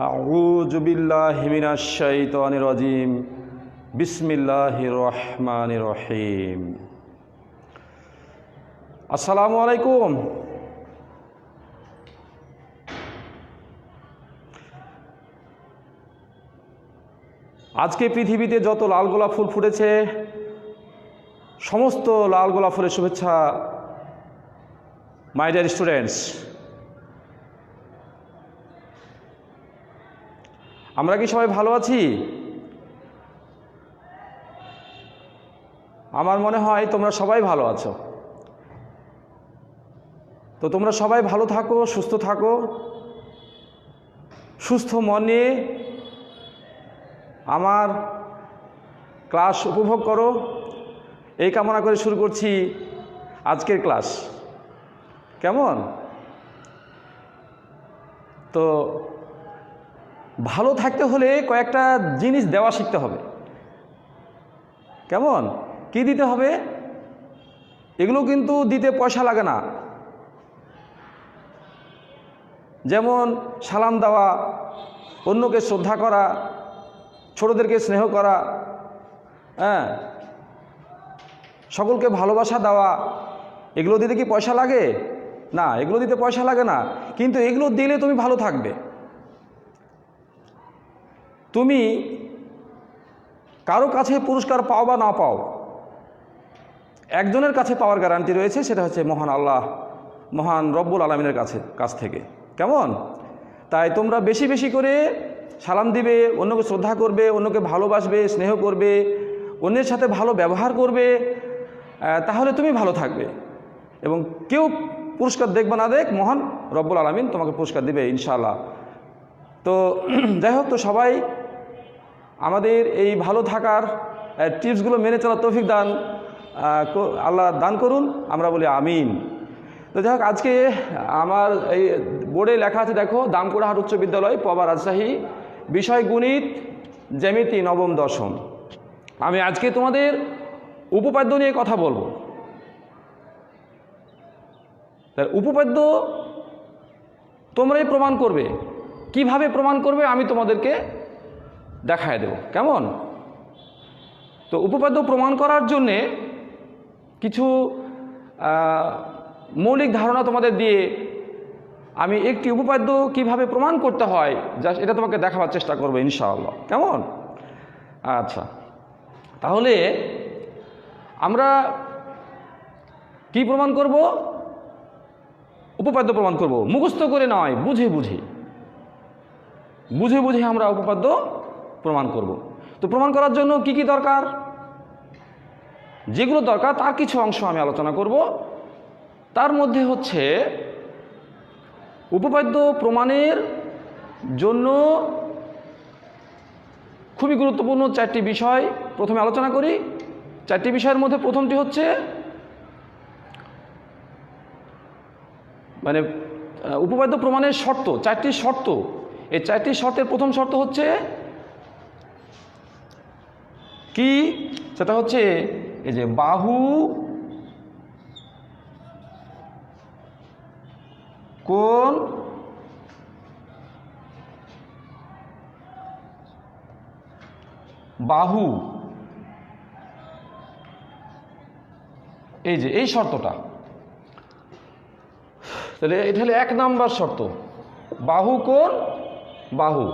আউযু বিল্লাহি মিনাশ শাইতানির রাজিম। বিসমিল্লাহির রহমানির রহিম। আসসালামু আলাইকুম। আজকে পৃথিবীতে যত লাল গোলাপ ফুল ফুটেছে, সমস্ত লাল গোলাপ ফুলের শুভেচ্ছা মাই ডিয়ার স্টুডেন্টস। আমরা কি সবাই ভালো আছি? আমার মনে হয় তোমরা সবাই ভালো আছো। তো তোমরা সবাই ভালো থাকো, সুস্থ থাকো, সুস্থ মন নিয়ে আমার ক্লাস উপভোগ করো, এই কামনা করে শুরু করছি আজকের ক্লাস। কেমন? তো ভালো থাকতে হলে কয়েকটা জিনিস দেওয়া শিখতে হবে। কেমন? কি দিতে হবে? এগুলো কিন্তু দিতে পয়সা লাগে না। যেমন সালাম দেওয়া, অন্যকে শ্রদ্ধা করা, ছোটদেরকে স্নেহ করা, সকলকে ভালোবাসা দেওয়া, এগুলো দিতে কি পয়সা লাগে? না, এগুলো দিতে পয়সা লাগে না, কিন্তু এগুলো দিলে তুমি ভালো থাকবে। তুমি কারো কাছে পুরস্কার পাও বা না পাও, একজনের কাছে পাওয়ার গ্যারান্টি রয়েছে, সেটা হচ্ছে মহান আল্লাহ, মহান রব্বুল আলামিনের কাছ থেকে। কেমন? তাই তোমরা বেশি বেশি করে সালাম দিবে, অন্যকে শ্রদ্ধা করবে, অন্যকে ভালোবাসবে, স্নেহ করবে, অন্যের সাথে ভালো ব্যবহার করবে, তাহলে তুমি ভালো থাকবে। এবং কেউ পুরস্কার দেখবে না দেখ, মহান রব্বুল আলামিন তোমাকে পুরস্কার দিবে ইনশাআল্লাহ। তো যাই হোক, তো সবাই আমাদের এই ভালো থাকার টিপসগুলো মেনে চলার তৌফিক আল্লাহ দান করুন, আমরা বলি আমিন। তো যাই হোক, আজকে আমার এই বোর্ডে লেখা আছে, দেখো, দামকুড়াহাট উচ্চ বিদ্যালয়, পবা, রাজশাহী, বিষয় গণিত, জ্যামিতি, নবম দশম। আমি আজকে তোমাদের উপপাদ্য নিয়ে কথা বলবো। উপপাদ্য তোমরাই প্রমাণ করবে। কিভাবে প্রমাণ করবে আমি তোমাদেরকে দেখায় দেব। কেমন? তো উপপাদ্য প্রমাণ করার জন্যে কিছু মৌলিক ধারণা তোমাদের দিয়ে আমি একটি উপপাদ্য কিভাবে প্রমাণ করতে হয় জাস্ট এটা তোমাকে দেখাবার চেষ্টা করবো ইনশাআল্লাহ। কেমন? আচ্ছা, তাহলে আমরা কি প্রমাণ করব? উপপাদ্য প্রমাণ করব, মুখস্থ করে নয়, বুঝে বুঝে বুঝে বুঝে আমরা উপপাদ্য প্রমাণ করব। তো প্রমাণ করার জন্য কি কি দরকার, যেগুলো দরকার তার কিছু অংশ আমি আলোচনা করব। তার মধ্যে হচ্ছে উপপাদ্য প্রমাণের জন্য খুবই গুরুত্বপূর্ণ চারটি বিষয় প্রথমে আলোচনা করি। চারটি বিষয়ের মধ্যে প্রথমটি হচ্ছে মানে উপপাদ্য প্রমাণের শর্ত, চারটি শর্ত। এই চারটি শর্তের প্রথম শর্ত হচ্ছে কি? সেটা হচ্ছে এই যে বাহু কোণ বাহু, এই যে এই শর্তটা, তাহলে এটা হলো 1 নাম্বার শর্ত, বাহু কোণ বাহু,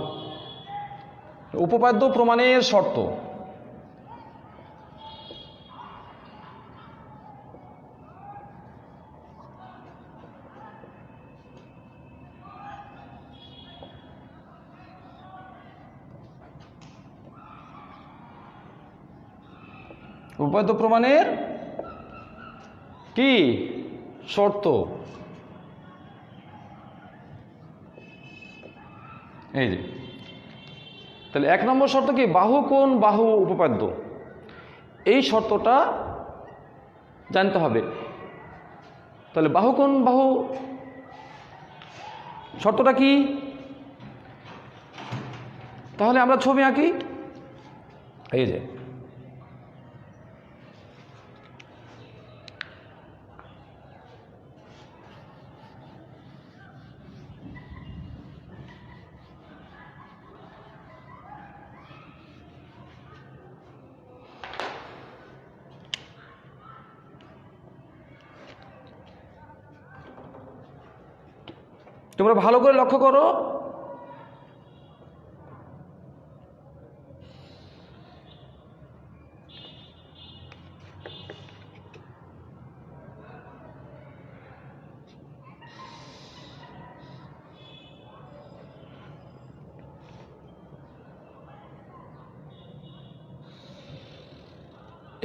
উপপাদ্য প্রমাণের শর্ত। উপপাদ্য প্রমাণের কি শর্ত? এই যে, তাহলে 1 নম্বর শর্ত কি? বাহু কোণ বাহু উপপাদ্য। এই শর্তটা জানতে হবে। তাহলে বাহু কোণ বাহু শর্তটা কি? তাহলে আমরা ছবি আঁকি। এই যে, তোমরা ভালো করে লক্ষ্য করো,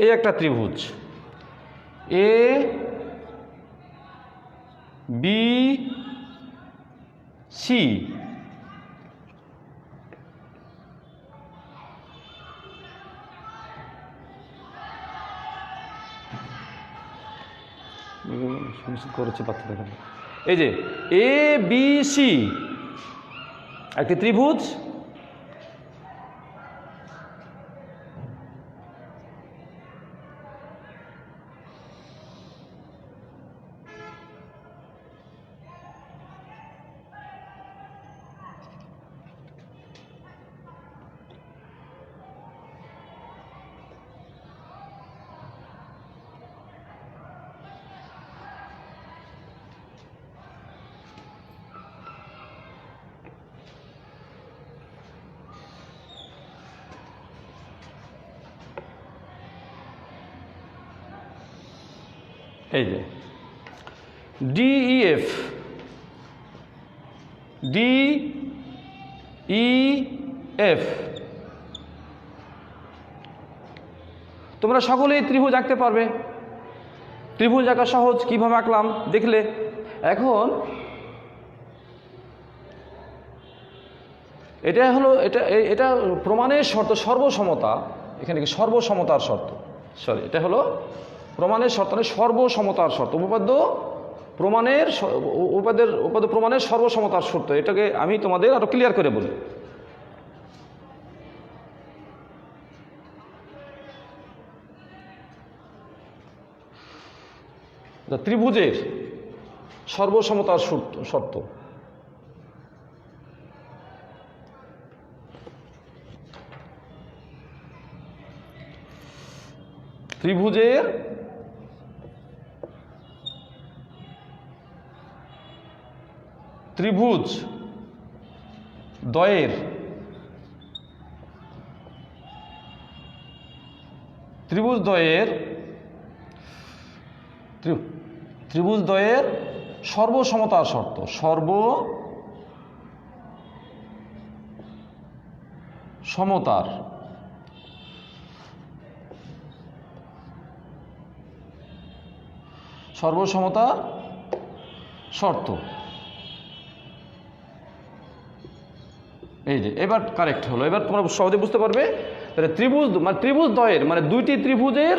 এই একটা ত্রিভুজ এ বি সি, করেছে পাত্র দেখেন, এই যে এ বি সি একটি ত্রিভুজ, এই যে ডিইএফ, ডিইএফ, তোমরা সকলেই ত্রিভুজ আঁকতে পারবে। ত্রিভুজ আঁকা সহজ, কিভাবে আঁকলাম দেখলে। এখন এটা হলো এটা প্রমাণের শর্ত সর্বসমতা, এখানে কি সর্বসমতার শর্ত, সরি এটা হলো প্রমাণের শর্ত নয়, সর্বসমতার শর্ত। উপপাদ্য প্রমাণের সর্বসমতার শর্ত, এটাকে আমি তোমাদের আরো ক্লিয়ার করে বলি। ত্রিভুজের সর্বসমতার শর্ত, ত্রিভুজের ত্রিভুজ দ্বয়ের সর্বসমতার শর্ত, সর্বসমতার শর্ত। এই যে এবার কারেক্ট হলো, এবার তোমরা সহজে বুঝতে পারবে। তাহলে ত্রিভুজ দ্বয়ের মানে দুইটি ত্রিভুজের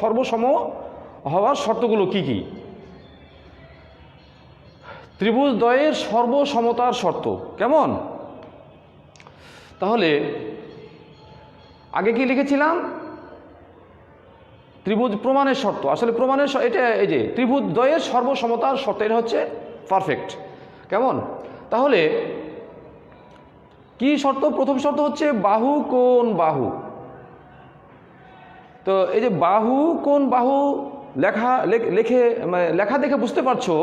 সর্বসম হওয়ার শর্তগুলো কি কি? ত্রিভুজ দ্বয়ের সর্বসমতার শর্ত কেমন? তাহলে আগে কি লিখেছিলাম? ত্রিভুজ প্রমাণের শর্ত। আসলে প্রমাণের এটা এই যে ত্রিভুজ দ্বয়ের সর্বসমতার শর্ত, এটা হচ্ছে পারফেক্ট। কেমন? তাহলে কি শর্ত? প্রথম শর্ত হচ্ছে বাহু কোণ বাহু। তো এই যে বাহু কোণ বাহু লেখা দেখে বুঝতে পারছো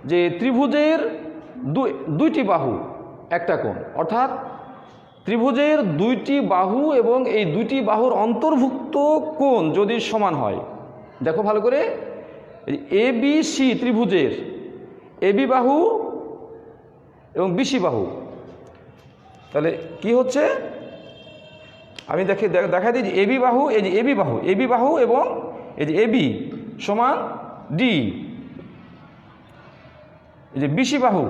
যে ত্রিভুজের দুইটি বাহু একটা কোণ, অর্থাৎ ত্রিভুজের দুইটি বাহু এবং এই দুইটি বাহুর অন্তর্ভুক্ত কোণ যদি সমান হয়, দেখো ভালো করে, এ বি সি ত্রিভুজের এবি বাহু এবং বিসি বাহু, তাহলে কি হচ্ছে আমি দেখাই দিই যে এবি বাহু, এই যে এবি বাহু এবং এই যে এবি সমান ডি, এই যে বিসি বাহু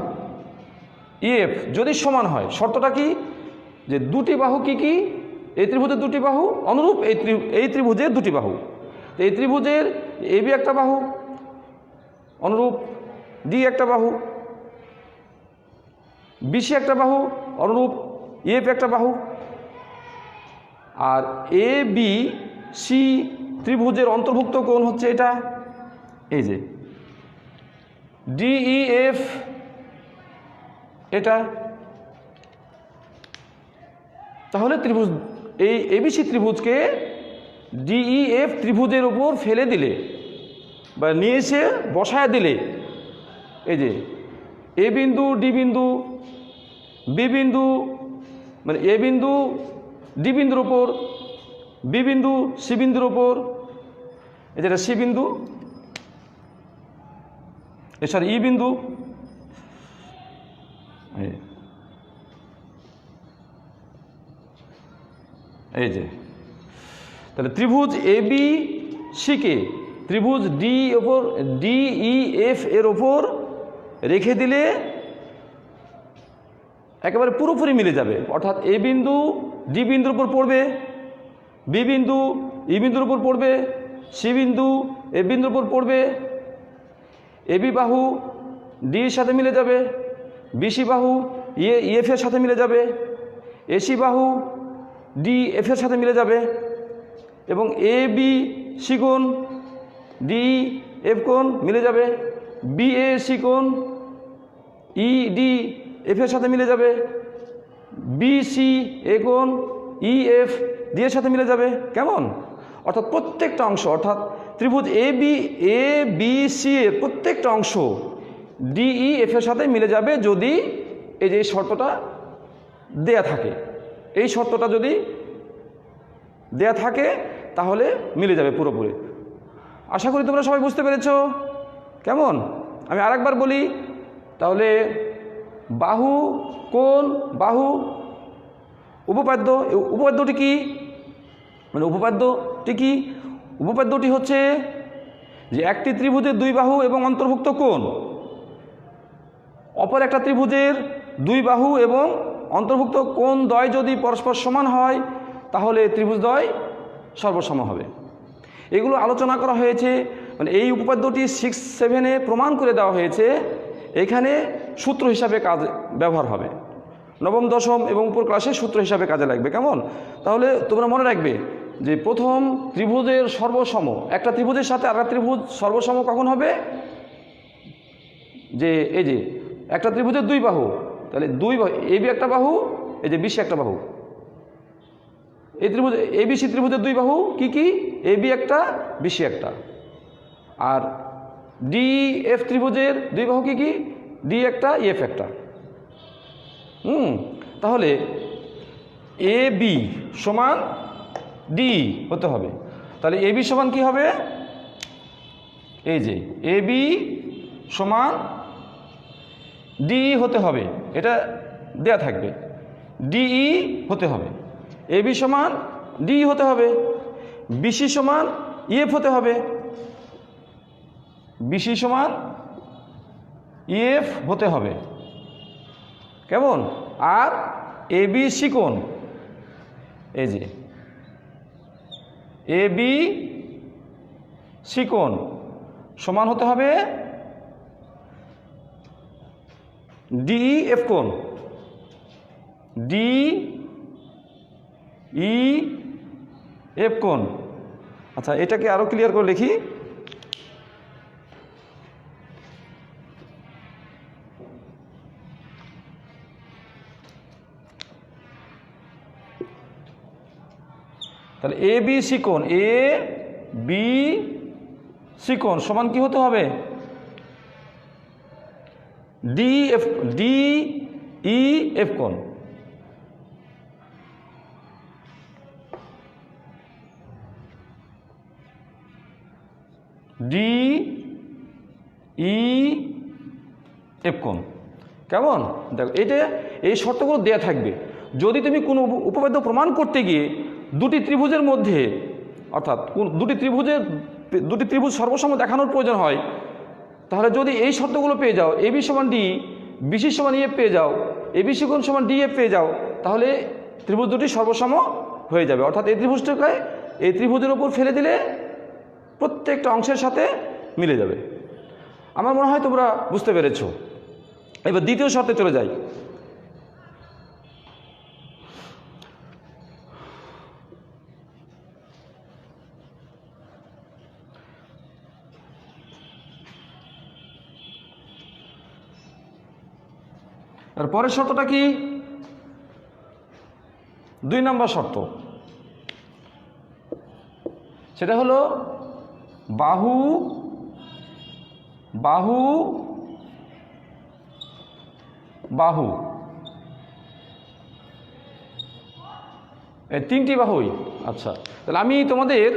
ইএফ যদি সমান হয়, শর্তটা কি? যে দুটি বাহু কি কি? এই ত্রিভুজের দুটি বাহু অনুরূপ এই ত্রিভুজের দুটি বাহু। এই ত্রিভুজের এবি একটা বাহু অনুরূপ ডি একটা বাহু, বিসি একটা বাহু অনুরূপ ইএফ একটা বাহু, আর এ বি সি ত্রিভুজের অন্তর্ভুক্ত কোণ হচ্ছে এটা, এই যে ডিইএফ এটা। তাহলে ত্রিভুজ এই এবিসি ত্রিভুজকে ডিইএফ ত্রিভুজের উপর ফেলে দিলে বা নিয়ে এসে বসায় দিলে, এই যে এ বিন্দু ডি বিন্দু, বি বিন্দু মানে এ বিন্দু ডি বিন্দুর ওপর, বি বিন্দু সি বিন্দুর ওপর, যেটা সি বিন্দু, এছাড়া ই বিন্দু, এই যে তাহলে ত্রিভুজ এ বি সিকে ত্রিভুজ ডি ওপর ডি ই এফ এর ওপর রেখে দিলে একেবারে পুরোপুরি মিলে যাবে। অর্থাৎ এ বিন্দু ডি বিন্দুর উপর পড়বে, বি বিন্দু ই বিন্দুর উপর পড়বে, সি বিন্দু এ বিন্দুর উপর পড়বে, এ বি বাহু ডি এর সাথে মিলে যাবে, বিসি বাহু এফ এর সাথে মিলে যাবে, এসি বাহু ডি এফ এর সাথে মিলে যাবে, এবং এ বি সি কোণ ডি এফ কোণ মিলে যাবে, বি এ সি কোণ ই ডি এফ এর সাথে মিলে যাবে, বি সি এ কোণ ই এফ ডি এর সাথে মিলে যাবে। কেমন? অর্থাৎ প্রত্যেকটা অংশ, অর্থাৎ ত্রিভুজ এ বি সি এর প্রত্যেকটা অংশ ডি ই এফ এর সাথে মিলে যাবে যদি এই যে শর্তটা দেয়া থাকে। এই শর্তটা যদি দেয়া থাকে তাহলে মিলে যাবে পুরোপুরি। আশা করি তোমরা সবাই বুঝতে পেরেছো। কেমন? আমি আরেকবার বলি তাহলে। বাহু, কোণ, বাহু, উপপাদ্য। উপপাদ্যটি কি? মানে উপপাদ্যটি কি? উপপাদ্যটি হচ্ছে যে একটি ত্রিভুজের দুই বাহু এবং অন্তর্ভুক্ত কোণ অপর একটা ত্রিভুজের দুই বাহু এবং অন্তর্ভুক্ত কোণ দ্বয় যদি পরস্পর সমান হয় তাহলে ত্রিভুজদ্বয় সর্বসম হবে। এগুলো আলোচনা করা হয়েছে। মানে এই উপপাদ্যটি 6-7 প্রমাণ করে দেওয়া হয়েছে। এখানে সূত্র হিসাবে কাজ ব্যবহার হবে। নবম, দশম এবং উপর ক্লাসে সূত্র হিসাবে কাজে লাগবে। কেমন? তাহলে তোমরা মনে রাখবে যে প্রথম ত্রিভুজের সর্বসম, একটা ত্রিভুজের সাথে আরেকটা ত্রিভুজ সর্বসম কখন হবে? যে এই যে একটা ত্রিভুজের দুই বাহু, তাহলে দুই বাহু, এ বি একটা বাহু, এই যে বিসি একটা বাহু। এই ত্রিভুজ এ বি সি ত্রিভুজের দুই বাহু কি কি? এ বি একটা, বিসি একটা। আর ডি এফ ত্রিভুজের দুই বাহু কি কি? ডি একটা, এফ একটা। তাহলে এ বি সমান ডি হতে হবে। তাহলে এ বি সমান কি হবে? এই যে এ বি সমান ডি হতে হবে, এটা দেয়া থাকবে। ডিই হতে হবে। এ বি সমান ডি হতে হবে। বিসি সমান ইএফ হতে হবে। বিসি সমান ইএফ হতে হবে। কেমন? আর এ বি সি কোণ, এই যে এ বি সি কোণ সমান হতে হবে ডিই এফ কোণ। ডি ই এফ কোণ। আচ্ছা, এটাকে আরো ক্লিয়ার করে লিখি। তাহলে এ বি সি কোণ, এ বি সি কোণ সমান কি হতে হবে? D F, D E F কোণ। ডি ই এফ কোণ। কেমন? দেখো, এটা এই শর্তগুলো দেয়া থাকবে। যদি তুমি কোনো উপপাদ্য প্রমাণ করতে গিয়ে দুটি ত্রিভুজের মধ্যে, অর্থাৎ দুটি ত্রিভুজ সর্বসম দেখানোর প্রয়োজন হয়, তাহলে যদি এই শর্তগুলো পেয়ে যাও, এ বি সমান ডি, বিসি সমান ইএফ পেয়ে যাও, এ বি সি কোণ সমান ডিএফ পেয়ে যাও, তাহলে ত্রিভুজ দুটি সর্বসম হয়ে যাবে। অর্থাৎ এই ত্রিভুজটাকে এই ত্রিভুজের উপর ফেলে দিলে প্রত্যেকটা অংশের সাথে মিলে যাবে। আমার মনে হয় তোমরা বুঝতে পেরেছো। এবার দ্বিতীয় শর্তে চলে যাই। আর পরের শর্তটা কি? 2 নম্বর শর্ত। সেটা হলো বাহু বাহু, এই তিনটি বাহুই। আচ্ছা, তাহলে আমি তোমাদের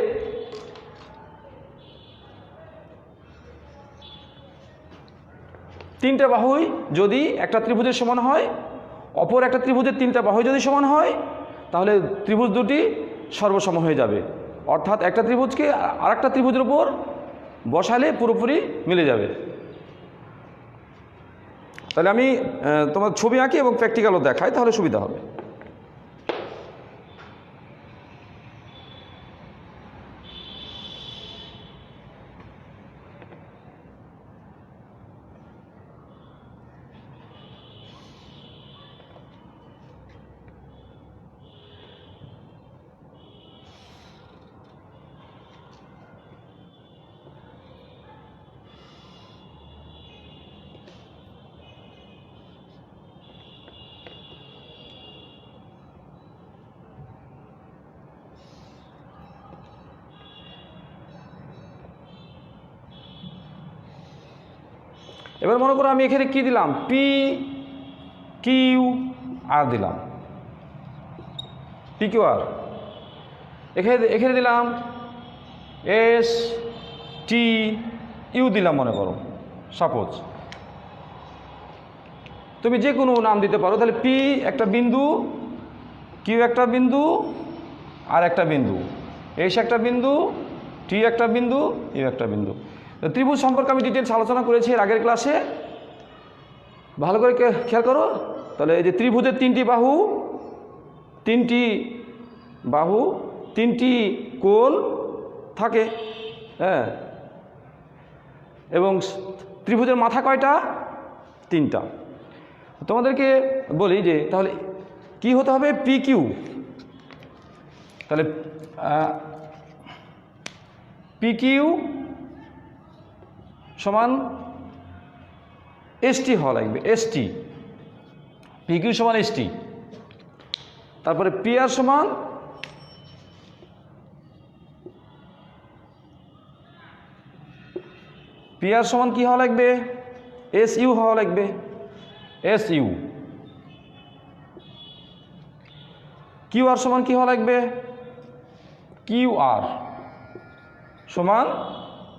তিনটা বাহুই যদি একটা ত্রিভুজের সমান হয়, অপর একটা ত্রিভুজের তিনটা বাহু যদি সমান হয়, তাহলে ত্রিভুজ দুটি সর্বসম হয়ে যাবে। অর্থাৎ একটা ত্রিভুজকে আরেকটা ত্রিভুজের উপর বসালে পুরোপুরি মিলে যাবে। তাহলে আমি তোমার ছবি আঁকি এবং প্র্যাকটিক্যালও দেখাই, তাহলে সুবিধা হবে। এবার মনে করো আমি এখানে কি দিলাম, পি কিউ আর দিলাম, পি কিউ আর। এখানে দিলাম এস টি ইউ দিলাম, মনে করো সাপোজ। তুমি যে কোনো নাম দিতে পারো। তাহলে পি একটা বিন্দু, কিউ একটা বিন্দু, আর একটা বিন্দু, এস একটা বিন্দু, টি একটা বিন্দু, ইউ একটা বিন্দু। ত্রিভুজ সম্পর্কে আমি ডিটেলস আলোচনা করেছি এর আগের ক্লাসে, ভালো করে খেয়াল করো। তাহলে এই যে ত্রিভুজের তিনটি বাহু, তিনটি কোণ থাকে, হ্যাঁ, এবং ত্রিভুজের মাথা কয়টা? তিনটা। তোমাদেরকে বলি যে তাহলে কি হতে হবে, পি কিউ। তাহলে পি কিউ সমান এসটি হওয়া লাগবে, এসটি, পি কিউ সমান এসটি। তারপরে পি আর সমান কি হওয়া লাগবে, এস ইউ হওয়া লাগবে, এস ইউ। কিউ আর সমান কি হওয়া লাগবে, কিউ আর সমান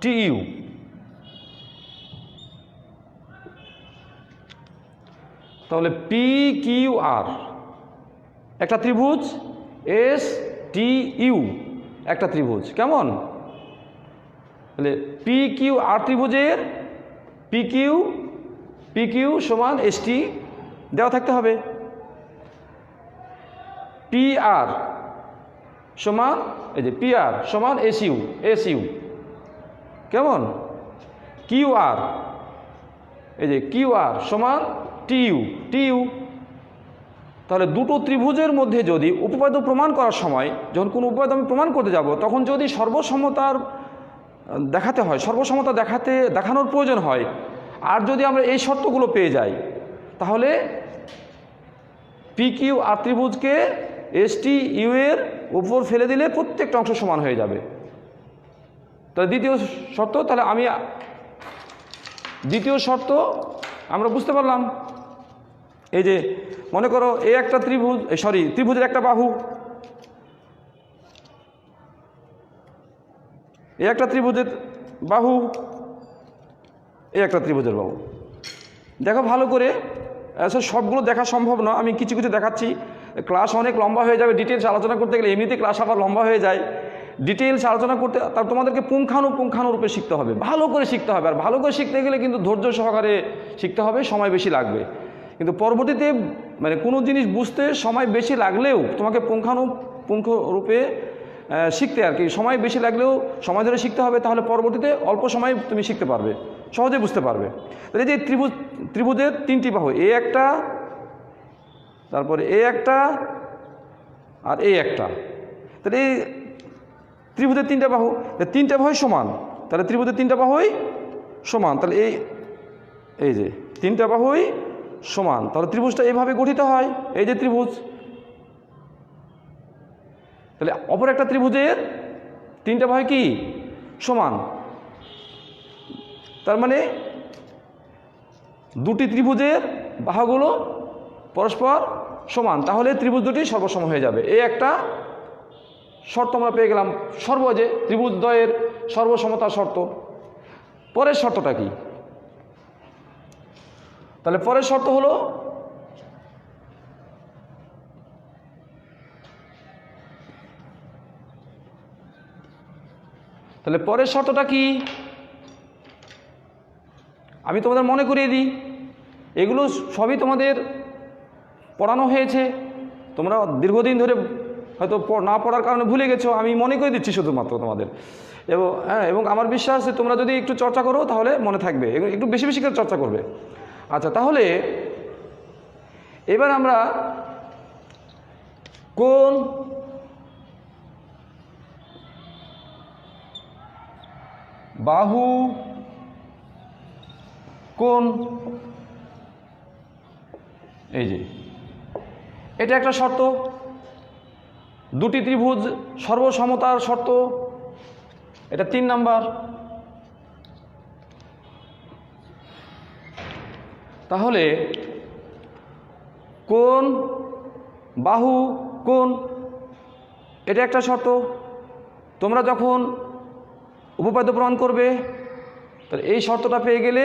টি ইউ। তাহলে পি কিউ আর একটা ত্রিভুজ, এস টি ইউ একটা ত্রিভুজ, কেমন? তাহলে পি কিউ আর ত্রিভুজের পি কিউ সমান এস টি দেওয়া থাকতে হবে। পি আর সমান, এই যে পি আর সমান এস ইউ, কেমন? কিউ আর, এই যে কিউ আর সমান টি ইউ। তাহলে দুটো ত্রিভুজের মধ্যে যদি উপপাদ্য প্রমাণ করার সময়, যখন কোনো উপপাদ্য আমি প্রমাণ করতে যাব, তখন যদি সর্বসমতার দেখাতে হয়, সর্বসমতা দেখানোর প্রয়োজন হয়, আর যদি আমরা এই শর্তগুলো পেয়ে যাই, তাহলে P Q R ত্রিভুজকে S T U এর উপর ফেলে দিলে প্রত্যেকটা অংশ সমান হয়ে যাবে। তাহলে দ্বিতীয় শর্ত আমরা বুঝতে পারলাম। এই যে মনে করো এ একটা ত্রিভুজের একটা বাহু, এ একটা ত্রিভুজের বাহু, এ একটা ত্রিভুজের বাহু। দেখো ভালো করে, সবগুলো দেখা সম্ভব না, আমি কিছু কিছু দেখাচ্ছি। ক্লাস অনেক লম্বা হয়ে যাবে, ডিটেলস আলোচনা করতে গেলে এমনিতে ক্লাস আবার লম্বা হয়ে যায়। ডিটেলস আলোচনা করতে তার তোমাদেরকে পুঙ্খানুরূপে শিখতে হবে, ভালো করে শিখতে হবে। আর ভালো করে শিখতে গেলে কিন্তু ধৈর্য সহকারে শিখতে হবে, সময় বেশি লাগবে। কিন্তু পরবর্তীতে মানে কোনো জিনিস বুঝতে সময় বেশি লাগলেও তোমাকে পুঙ্খানুরূপে শিখতে আর কি সময় বেশি লাগলেও সময় ধরে শিখতে হবে, তাহলে পরবর্তীতে অল্প সময় তুমি শিখতে পারবে, সহজে বুঝতে পারবে। তাহলে এই যে ত্রিভুজের তিনটি বাহু, এ একটা, তারপরে এ একটা, আর এ একটা। তাহলে এই ত্রিভুজের তিনটা বাহু সমান, তাহলে ত্রিভুজের তিনটা বাহুই সমান, তাহলে এই যে তিনটা বাহুই সমান, তাহলে ত্রিভুজটা এইভাবে গঠিত হয়, এই যে ত্রিভুজ। তাহলে অপর একটা ত্রিভুজের তিনটা বাহু কি সমান, তার মানে দুটি ত্রিভুজের বাহুগুলো পরস্পর সমান, তাহলে ত্রিভুজ দুটি সর্বসম হয়ে যাবে। এই একটা শর্ত আমরা পেয়ে গেলাম, যে ত্রিভুজদ্বয়ের সর্বসমতার শর্ত। পরের শর্তটা কি? তাহলে পরের শর্ত হলো পরের শর্তটা কি আমি তোমাদের মনে করিয়ে দিই। এগুলো সবই তোমাদের পড়ানো হয়েছে, তোমরা দীর্ঘদিন ধরে হয়তো না পড়ার কারণে ভুলে গেছো, আমি মনে করে দিচ্ছি শুধুমাত্র তোমাদের। এবং আমার বিশ্বাস যে তোমরা যদি একটু চর্চা করো তাহলে মনে থাকবে, একটু বেশি বেশি করে চর্চা করবে। আচ্ছা, তাহলে এবার আমরা কোন বাহু কোন, এই যে এটা একটা শর্ত, দুটি ত্রিভুজ সর্বসমতার শর্ত, এটা 3 নাম্বার। তাহলে কোন বাহু কোন, এটা একটা শর্ত। তোমরা যখন উপপাদ্য প্রমাণ করবে তাহলে এই শর্তটা পেয়ে গেলে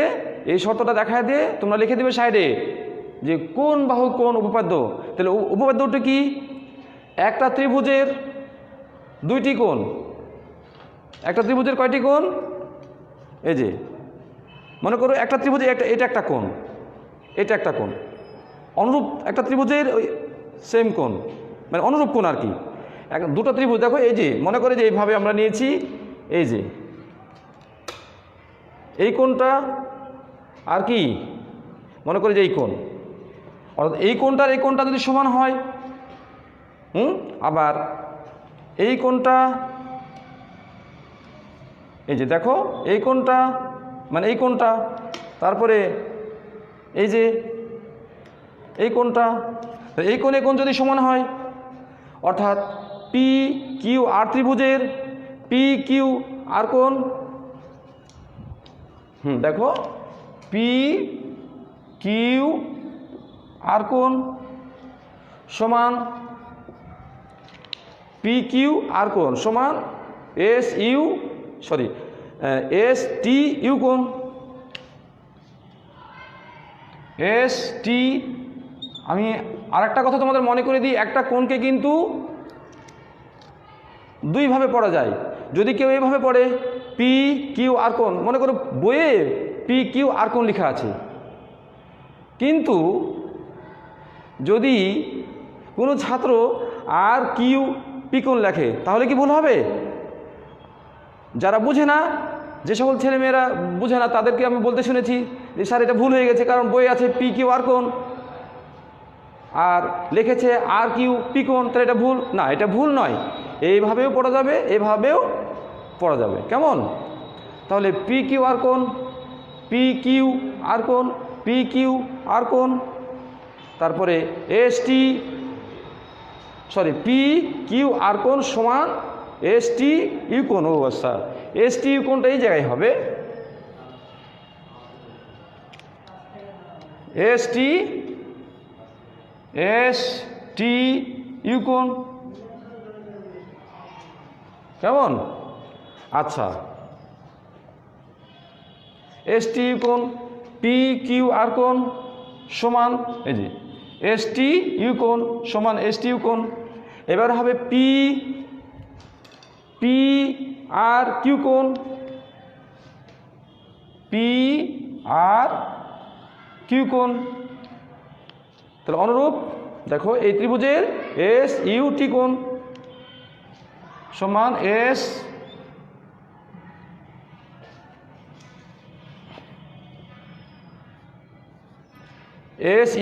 এই শর্তটা দেখায় দিয়ে তোমরা লিখে দেবে সাইডে যে কোন বাহু কোন উপপাদ্য। তাহলে উপপাদ্যটা কি? একটা ত্রিভুজের দুইটি কোণ। একটা ত্রিভুজের কয়টি কোণ? এই যে মনে করো একটা ত্রিভুজে এটা একটা কোণ, এটা একটা কোণ, অনুরূপ একটা ত্রিভুজের ওই সেম কোণ, মানে অনুরূপ কোণ আর কি। দুটো ত্রিভুজ দেখো, এই যে মনে করে যে এইভাবে আমরা নিয়েছি, এই যে এই কোণটা আর কি মনে করে যে এই কোণ, অর্থাৎ এই কোণটা যদি সমান হয়, আবার এই কোণটা, এই যে দেখো এই কোণটা মানে এই কোণটা, তারপরে এই যে এই কোণটা, এই কোণ যদি সমান হয়, অর্থাৎ পি কিউ আর ত্রিভুজের পি কিউ আর কোণ, দেখো পি কিউ আর কোণ সমান পি কিউ আর কোণ সমান এস টি ইউ কোণ। এস টি, আমি আরেকটা কথা তোমাদের মনে করে দিই, একটা কোণকে কিন্তু দুইভাবে পড়া যায়। যদি কেউ এইভাবে পড়ে পি কিউ আর কোণ, মনে করো বইয়ে পি কিউ আর কোণ লেখা আছে, কিন্তু যদি কোনো ছাত্র আর কিউ পি কোণ লেখে তাহলে কি ভুল হবে? যারা বুঝে না, যে সকল ছেলেমেয়েরা বুঝে না তাদেরকে আমি বলতে শুনেছি যে স্যার এটা ভুল হয়ে গেছে, কারণ বই আছে পি কিউ আর কোণ আর লিখেছে আর কিউ পি কোণ, তাহলে এটা ভুল না, এটা ভুল নয়, এইভাবেও পড়া যাবে, এভাবেও পড়া যাবে। কেমন? তাহলে পি কিউ আর কোণ, পি কিউ আর কোণ, পি কিউ আর কোণ, তারপরে পি কিউ আর কোণ সমান এস টি ইউ কোণ। ও আচ্ছা, এস টি ইউ কোণটা এই জায়গায় হবে, এস টি ইউ কোণ। কেমন? আচ্ছা, এস টি ইউ কোণ, পি কিউ আর কোণ সমান এই যে এস টি ইউ কোণ সমান এস টি ইউ কোণ। এবার হবে পি আর কিউ কোণ, পি আর কিউ কোণ। তাহলে অনুরূপ দেখো এই ত্রিভুজের এস ইউ টি কোণ সমান এস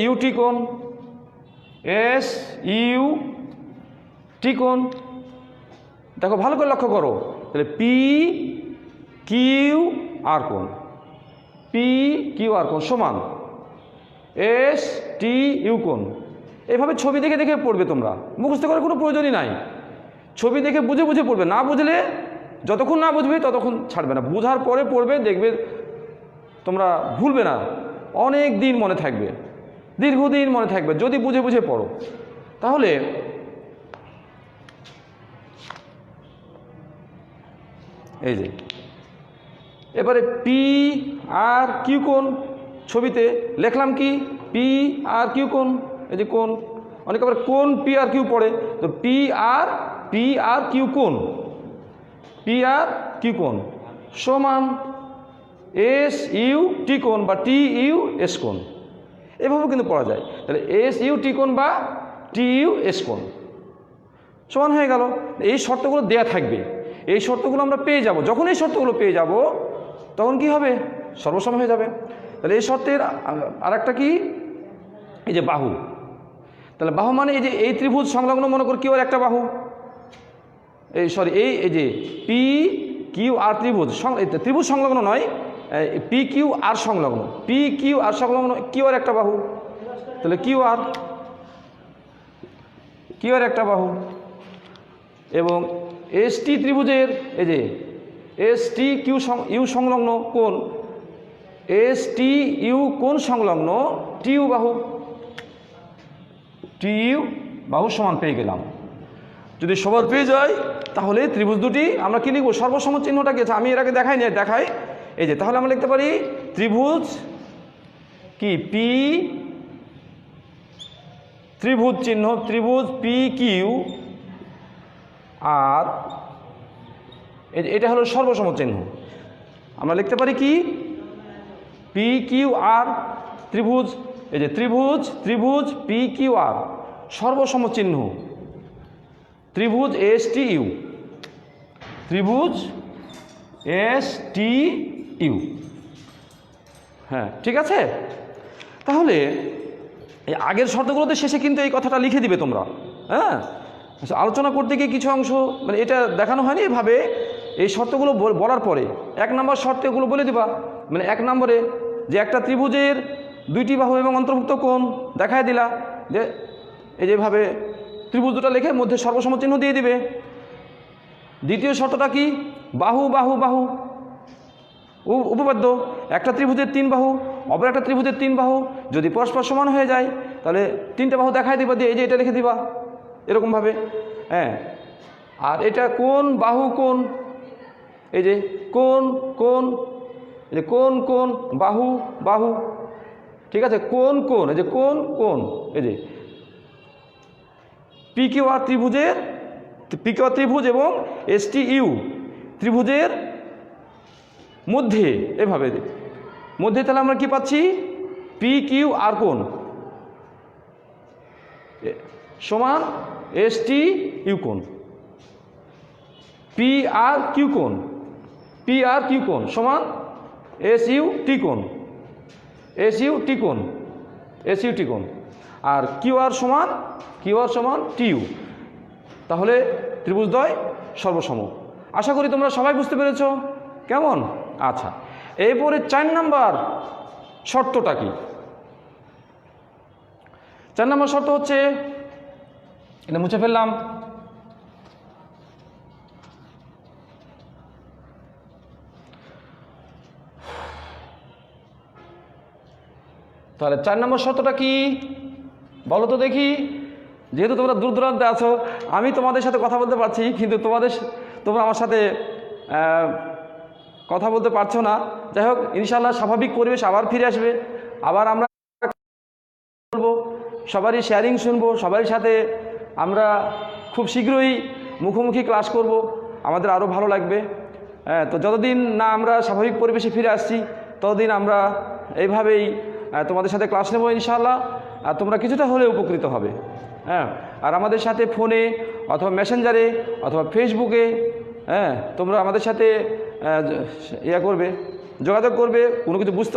ইউ টি কোণ, এস ইউ টি কোণ। দেখো ভালো করে লক্ষ্য করো, তাহলে পি কিউ আর কোণ, পি কিউ আর কোণ সমান এস টি ইউ কোণ। এভাবে ছবি দেখে দেখে পড়বে, তোমরা মুখস্থ করার কোনো প্রয়োজনই নাই, ছবি দেখে বুঝে বুঝে পড়বে। না বুঝলে, যতক্ষণ না বুঝবে ততক্ষণ ছাড়বে না, বোঝার পরে পড়বে, দেখবে তোমরা ভুলবে না, অনেক দিন মনে থাকবে। দীর্ঘদিন মনে থাকবে যদি বুঝে বুঝে পড়ো। তাহলে এই যে এবারে পি আর কিউ কোণ, ছবিতে লিখলাম কি পি আর কিউ কোণ, এই যে কোণ, অনেক আবার কোণ পি আর কিউ পড়ে, তো পি আর কিউ কোণ, পি আর কিউ কোণ সমান এস ইউ টি কোণ বা টি ইউ এস কোণ, এভাবেও কিন্তু পড়া যায়। তাহলে এস ইউ টি কোণ বা টি ইউ এস কোণ সমান হয়ে গেল। এই শর্তগুলো দেয়া থাকবে, এই শর্তগুলো আমরা পেয়ে যাব। যখন এই শর্তগুলো পেয়ে যাব তখন কি হবে, সর্বসম হয়ে যাবে। তাহলে এই শর্তের আর একটা কি, এই যে বাহু, তাহলে বাহু মানে এই যে এই ত্রিভুজ সংলগ্ন মনে করি কিউ আর একটা বাহু, এই সরি এই যে পি কিউ আর ত্রিভুজ ত্রিভুজ সংলগ্ন নয়, পি কিউ আর সংলগ্ন, পি কিউ আর সংলগ্ন কিউ আর একটা বাহু, তাহলে কিউ আর একটা বাহু। এবং এস টি ত্রিভুজের এই যে এস টি কিউ ইউ সংলগ্ন কোণ, এস টি ইউ কোণ সংলগ্ন টি ইউ বাহু, টি ইউ বাহু সমান পেয়ে গেলাম। যদি সবার পেয়ে যায় তাহলে ত্রিভুজ দুটি আমরা কি লিখবো, সর্বসম চিহ্নটা কি আছে আমি এর আগে দেখাইনি, দেখাই এই যে, তাহলে আমরা লিখতে পারি ত্রিভুজ কি পি, ত্রিভুজ চিহ্ন ত্রিভুজ পি কিউ আর এটা হলো সর্বসম চিহ্ন। আমরা লিখতে পারি কি পি কিউ আর ত্রিভুজ, এই যে ত্রিভুজ পি কিউ আর সর্বসম চিহ্ন ত্রিভুজ এস টি ইউ, ত্রিভুজ এস টি ইউ। হ্যাঁ ঠিক আছে। তাহলে এই আগের শর্তগুলোতে শেষে কিন্তু এই কথাটা লিখে দিবে তোমরা। হ্যাঁ আলোচনা করতে গিয়ে কিছু অংশ মানে এটা দেখানো হয়নি, এভাবে এই শর্তগুলো বলার পরে 1 নম্বর শর্তগুলো বলে দিবা। মানে 1 নম্বরে যে একটা ত্রিভুজের দুইটি বাহু এবং অন্তর্ভুক্ত কোণ দেখায় দিলা, যে এই যেভাবে ত্রিভুজ দুটো লিখে মধ্যে সর্বসম চিহ্ন দিয়ে দিবে। দ্বিতীয় শর্তটা কি, বাহু বাহু বাহু উপপাদ্য, একটা ত্রিভুজের 3 বাহু অপর একটা ত্রিভুজের 3 বাহু যদি পরস্পর সমান হয়ে যায় তাহলে 3টে বাহু দেখায় দিবা, দিয়ে এই যে এটা লিখে দিবা এরকমভাবে। হ্যাঁ আর এটা কোণ বাহু কোণ, এই যে কোণ এই যে কোণ বাহু বাহু, ঠিক আছে, কোণ এই যে কোণ এই যে পি কিউ আর ত্রিভুজ এবং এস টি ইউ ত্রিভুজের মধ্যে, এভাবে মধ্যে তাহলে আমরা কি পাচ্ছি পি কিউ আর কোণ সমান এস টি ইউ কোণ, পি আর কিউ কোণ সমান এস ইউ টি কোণ, আর কিউ আর সমান টি ইউ। তাহলে ত্রিভুজদ্বয় সর্বসম। আশা করি তোমরা সবাই বুঝতে পেরেছ। কেমন? আচ্ছা, এরপরে 4 নম্বর শর্তটা কি? 4 নম্বর শর্ত হচ্ছে, এটা মুছে ফেললাম, তাহলে 4 নম্বর শর্তটা কি বলো তো দেখি। যেহেতু তোমরা দূর দূরান্তে আছো, আমি তোমাদের সাথে কথা বলতে পারছি, কিন্তু তোমরা আমার সাথে কথা বলতে পারছো না। যাই হোক, ইনশাআল্লাহ স্বাভাবিক পরিবেশ আবার ফিরে আসবে, আবার আমরা বলবো, সবারই শেয়ারিং শুনবো, সবারই সাথে আমরা খুব শীঘ্রই মুখোমুখি ক্লাস করব, আমাদের আরও ভালো লাগবে। তো যতদিন না আমরা স্বাভাবিক পরিবেশে ফিরে আসছি ততদিন আমরা এইভাবেই তোমাদের সাথে ক্লাস নেব ইনশাআল্লাহ। আর তোমরা কিছুটা হলে উপকৃত হবে। হ্যাঁ, আর আমাদের সাথে ফোনে অথবা মেসেঞ্জারে অথবা ফেসবুকে তোমরা আমাদের সাথে যোগাযোগ করবে। কোনো কিছু বুঝতে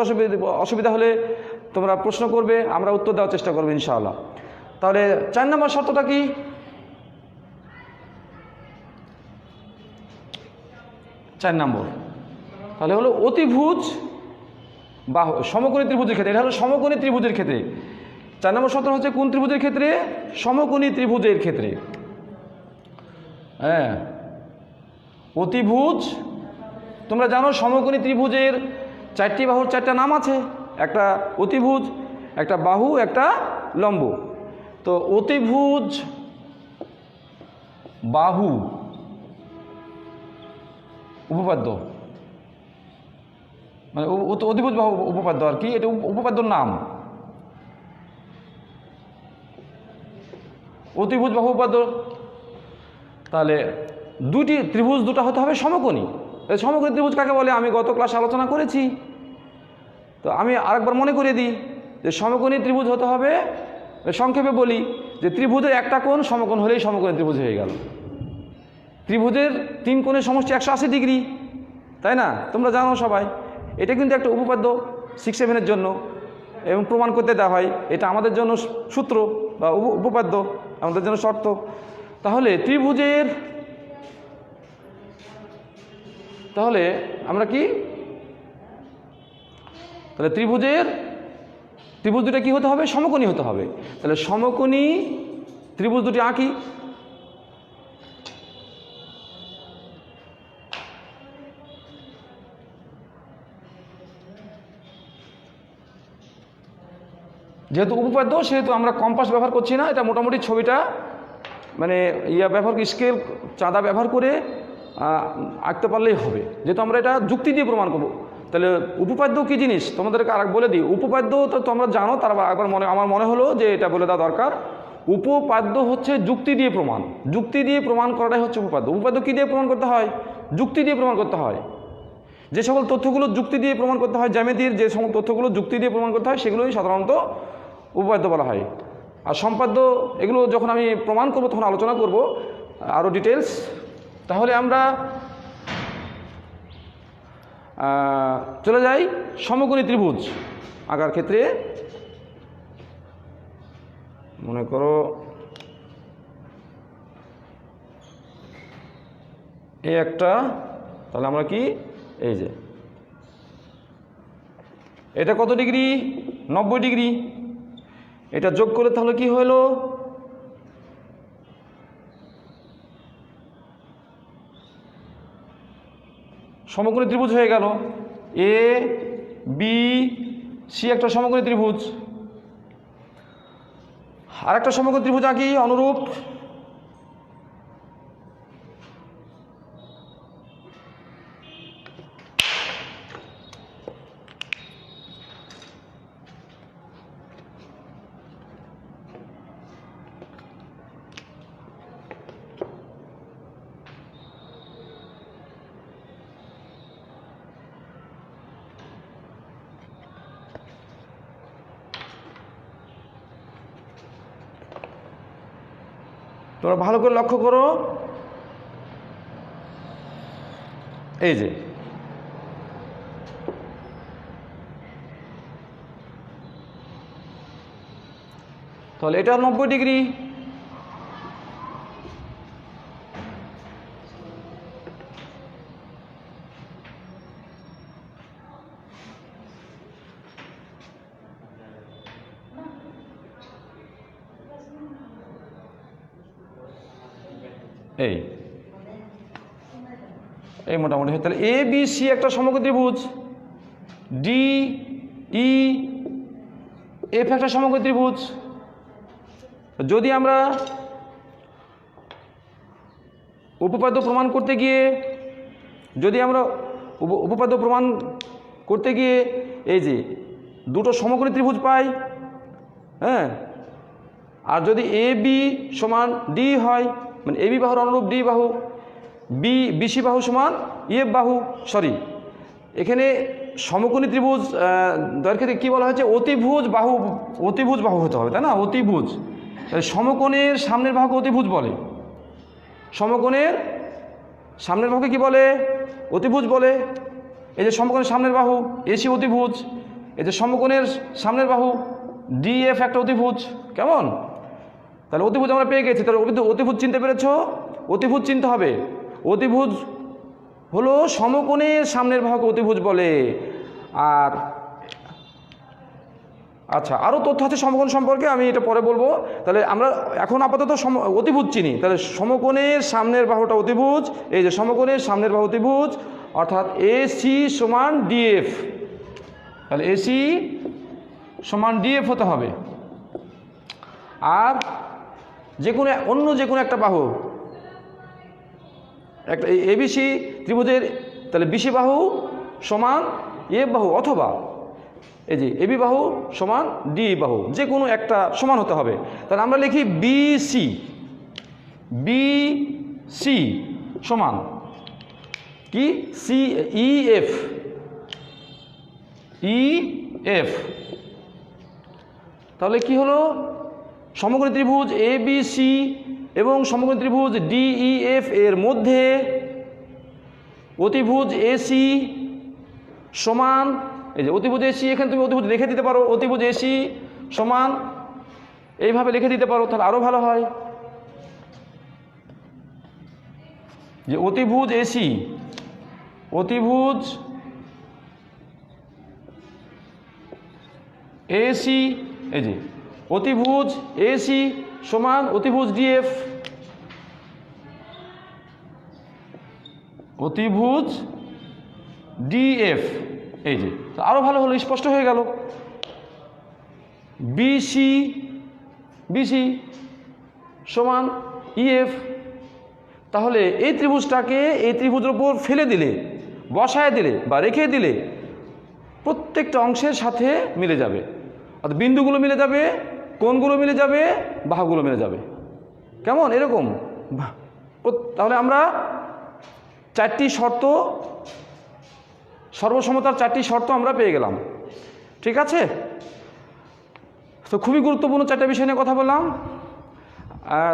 অসুবিধা হলে তোমরা প্রশ্ন করবে, আমরা উত্তর দেওয়ার চেষ্টা করবো ইনশাআল্লাহ। তাহলে 4 নম্বর শর্তটা কি? 4 নম্বর তাহলে হলো অতিভুজ বা সমকোণী ত্রিভুজের ক্ষেত্রে, এটা হলো সমকোণী ত্রিভুজের ক্ষেত্রে। 4 নম্বর শর্ত হচ্ছে কোন ত্রিভুজের ক্ষেত্রে? সমকোণী ত্রিভুজের ক্ষেত্রে। হ্যাঁ, অতিভুজ, তোমরা জানো সমকোণী ত্রিভুজের 4টি বাহুর 4টা নাম আছে। একটা অতিভুজ, একটা বাহু একটা লম্ব। তো অতিভুজ বাহু উপপাদ্য, মানে অতিভুজ বাহু উপপাদ্য আর কি, এটা উপপাদ্যর নাম। অতিভুজ বাহু উপপাদ্য। তাহলে দুটি ত্রিভুজ দুটা হতে হবে সমকোণী। সমকোণী ত্রিভুজ কাকে বলে আমি গত ক্লাসে আলোচনা করেছি। তো আমি আরেকবার মনে করিয়ে দিই যে সমকোণী ত্রিভুজ হতে হবে, সংক্ষেপে বলি যে ত্রিভুজের একটা কোণ সমকোণ হলেই সমকোণী ত্রিভুজ হয়ে গেল। ত্রিভুজের 3 কোণের সমষ্টি 180 ডিগ্রি, তাই না? তোমরা জানো সবাই। এটা কিন্তু একটা উপপাদ্য 6-7 জন্য, এবং প্রমাণ করতে দেওয়া হয়। এটা আমাদের জন্য সূত্র বা উপপাদ্য, আমাদের জন্য শর্ত। তাহলে ত্রিভুজের, তাহলে আমরা কি, তাহলে ত্রিভুজ দুটো কি হতে হবে? সমকোণী হতে হবে। তাহলে সমকোণী ত্রিভুজ দুটি আঁকি। যেহেতু উপপাদ্য সেহেতু আমরা কম্পাস ব্যবহার করছি না, এটা মোটামুটি ছবিটা মানে ব্যবহার, স্কেল চাঁদা ব্যবহার করে আঁকতে পারলেই হবে, যেহেতু আমরা এটা যুক্তি দিয়ে প্রমাণ করব। তাহলে উপপাদ্য কী জিনিস তোমাদেরকে আর বলে দিই। উপপাদ্য তো তোমরা জানো, তার একবার আমার মনে হলো যে এটা বলে দেওয়া দরকার। উপপাদ্য হচ্ছে যুক্তি দিয়ে প্রমাণ। যুক্তি দিয়ে প্রমাণ করাটাই হচ্ছে উপপাদ্য। উপপাদ্য কী দিয়ে প্রমাণ করতে হয়? যুক্তি দিয়ে প্রমাণ করতে হয়। যে সকল তথ্যগুলো যুক্তি দিয়ে প্রমাণ করতে হয়, জ্যামিতির যে সকল তথ্যগুলো যুক্তি দিয়ে প্রমাণ করতে হয়, সেগুলোই সাধারণত উপপাদ্য বলা হয়। আর সম্পাদ্য এগুলো যখন আমি প্রমাণ করব তখন আলোচনা করব আরও ডিটেলস। তাহলে আমরা চলে যাই সমকোণী ত্রিভুজ আঁকার ক্ষেত্রে। মনে করো এই একটা, তাহলে আমরা কি, এই যে এটা কত ডিগ্রি? 90 ডিগ্রি। এটা যোগ করে তাহলে কি হলো? সমকোণী ত্রিভুজ হয়ে গেল। এ বি সি একটা সমকোণী ত্রিভুজ। আর একটা সমকোণী ত্রিভুজ আঁকি অনুরূপ। তোমরা ভালো করে লক্ষ্য করো, এই যে তাহলে এটা 90 ডিগ্রি। এই মোটামুটি। তাহলে এ বি সি একটা সমকোণী ত্রিভুজ, ডি ই এফ একটা সমকোণী ত্রিভুজ। যদি আমরা উপপাদ্য প্রমাণ করতে গিয়ে এই যে দুটো সমকোণী ত্রিভুজ পাই, হ্যাঁ, আর যদি এ বি সমান ডি হয়, মানে এ বি বাহুর অনুরূপ ডি বাহু, বিসি বাহু সমান ইএফ বাহু, এখানে সমকোণী ত্রিভুজ দৈর্ঘ্যে কি বলা হয়েছে? অতিভুজ বাহু হতে হবে, তাই না? অতিভুজ, সমকোণের সামনের বাহুকে অতিভুজ বলে। সমকোণের সামনের বাহুকে কি বলে? অতিভুজ বলে। এই যে সমকোণের সামনের বাহু এসি অতিভুজ, এই যে সমকোণের সামনের বাহু ডিএফ একটা অতিভুজ। কেমন? তাহলে অতিভুজ আমরা পেয়ে গেছি। তাহলে অতিভুজ চিনতে পেরেছ? অতিভুজ চিনতে হবে। অতিভুজ হলো সমকোণের সামনের বাহুকে অতিভুজ বলে। আর আচ্ছা, আরও তথ্য আছে সমকোণ সম্পর্কে, আমি এটা পরে বলবো। তাহলে আমরা এখন আপাতত অতিভুজ চিনি। তাহলে সমকোণের সামনের বাহুটা অতিভুজ, এই যে সমকোণের সামনের বাহু অতিভুজ, অর্থাৎ এসি সমান ডিএফ। তাহলে এসি সমান ডিএফ হতে হবে। আর অন্য যে কোনো একটা বাহু, একটা এবিসি ত্রিভুজের, তাহলে বিসি বাহু সমান এফ বাহু, অথবা এই যে এবি বাহু সমান ডি বাহু, যে কোনো একটা সমান হতে হবে। তাহলে আমরা লিখি বিসি, বিসি সমান কি সি ইএফ, ইএফ। তাহলে কি হলো, সমকোণী ত্রিভুজ এবিসি এবং সমকোণী ত্রিভুজ ডিইএফ এর মধ্যে অতিভুজ এসি সমান, এই যে অতিভুজ এসি, এখানে তুমি অতিভুজ লিখে দিতে পারো, অতিভুজ এসি সমান এইভাবে লিখে দিতে পারো, তাহলে আরো ভালো হয়। যে অতিভুজ এসি, অতিভুজ এসি, এই যে অতিভুজ এসি সমান অতিভুজ ডিএফ, অতিভুজ ডিএফ, এই যে আরো ভালো হলো, স্পষ্ট হয়ে গেল। বিসি, বিসি সমান ইএফ। তাহলে এই ত্রিভুজটাকে এই ত্রিভুজের উপর ফেলে দিলে, বসায় দিলে বা রেখে দিলে প্রত্যেকটা অংশের সাথে মিলে যাবে, অর্থাৎ বিন্দুগুলো মিলে যাবে, কোণগুলো মিলে যাবে, বাহুগুলো মিলে যাবে। কেমন এরকম? তাহলে আমরা চারটি শর্ত, সর্বসমতার চারটি শর্ত আমরা পেয়ে গেলাম। ঠিক আছে, তো খুবই গুরুত্বপূর্ণ চারটা বিষয় নিয়ে কথা বললাম।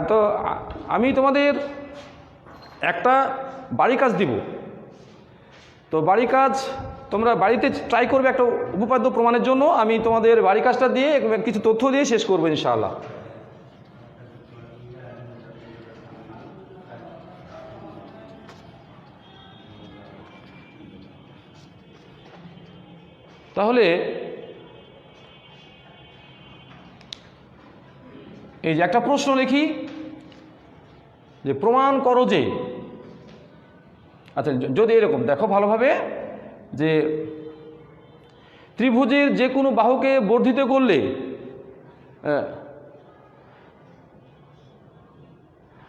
তো আমি তোমাদের একটা বাড়ি কাজ দিব, তো বাড়ি কাজ তোমরা বাড়িতে ট্রাই করবে একটা উপপাদ্য প্রমাণের জন্য। আমি তোমাদের বাড়ি কাজটা দিয়ে কিছু তথ্য দিয়ে শেষ করবো ইনশাআল্লাহ। তাহলে এই যে একটা প্রশ্ন লিখি যে প্রমাণ করো যে, আচ্ছা যদি এরকম দেখো ভালোভাবে, যে ত্রিভুজের যে কোনো বাহুকে বর্ধিত করলে,